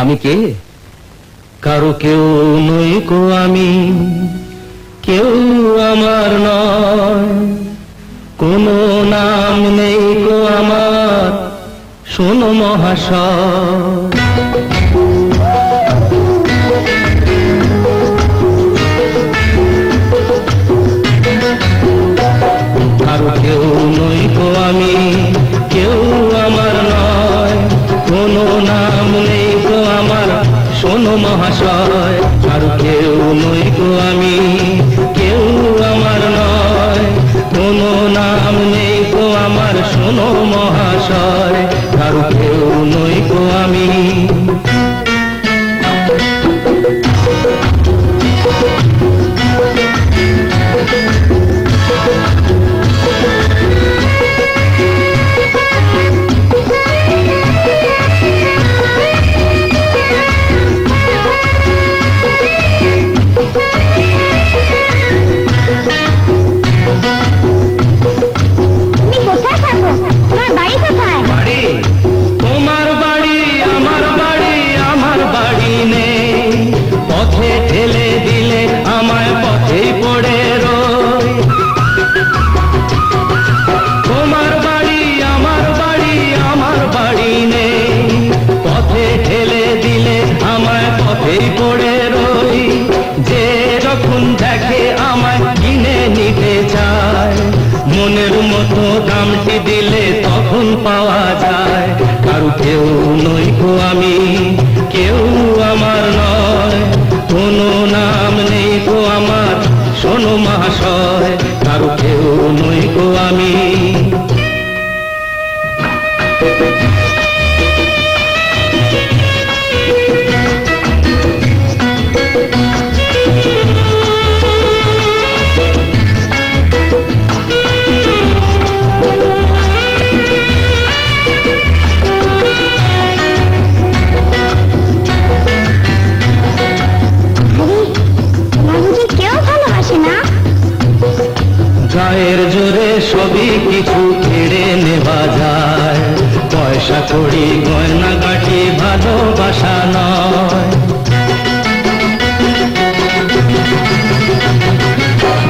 আমি কে? কারো কেউ নই কো আমি, কেউ আমার নয়, কোনো নাম নেই কো আমার, শোনো মহাশয়। কারো কেউ নই কো আমি, কেউ আমার নয়, কোনো নাম নেই কো আমার, শোনো মহাশয়। কারো কেউ নই কো আমি, কেউ আমার নয়, কোনো নাম নেই কো আমার, শোনো মহাশয়। কারো কেউ নই কো আমি। মনের মতো দামটি দিলে তখন পাওয়া যায়। কারো কেউ নই কো আমি, কেউ আমার নয়, কোনো নাম নেই কো আমার, শোনো মহাশয়। কারো কেউ নই কো আমি। গায়ের জোরে সবই কিছু কেড়ে নেওয়া যায়, পয়সা কড়ি গয়না গাটি ভালোবাসা নয়।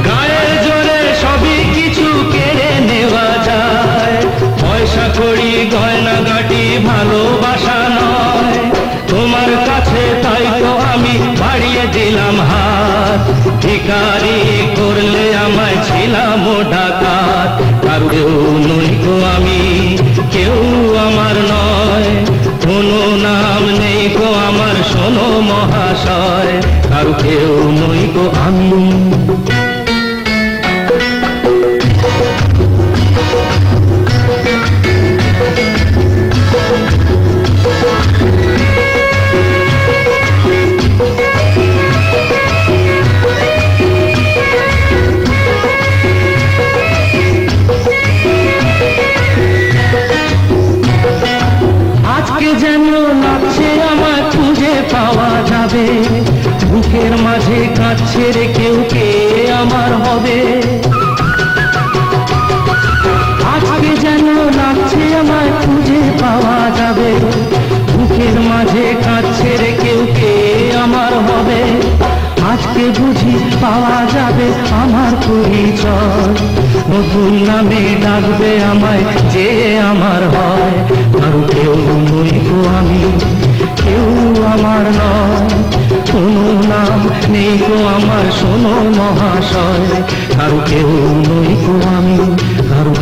গায়ের জোরে সবই কিছু কেড়ে নেওয়া যায়, পয়সা কড়ি গয়না গাটি ভালোবাসা নয়। তোমার কাছে তাই তো আমি বাড়িয়ে দিলাম হাত, ভিখারি করলে আমায় ছিলাম ডাকাত। কারো কেউ নই কো আমি, কেউ আমার নয়, কোনো নাম নেই কো আমার, শোনো মহাশয়। কারো কেউ নই কো আমি। যেন লাগছে আমার খুঁজে পাওয়া যাবে, বুকের মাঝে কাঁদছে রে কেউ, কে আমার হবে। আজকে যেন লাগছে আমার খুঁজে পাওয়া যাবে, বুকের মাঝে কাঁদছে রে কেউ, কে আমার হবে। আজকে বুঝি পাওয়া যাবে আমার পরিচয়, নতুন নামে ডাকবে আমায় যে আমার হয়। কারো কেউ নই কো আমি, কেউ আমার নয়, কোনো নাম নেই কো আমার, শোনো মহাশয়। কারো কেউ নই কো আমি, কারো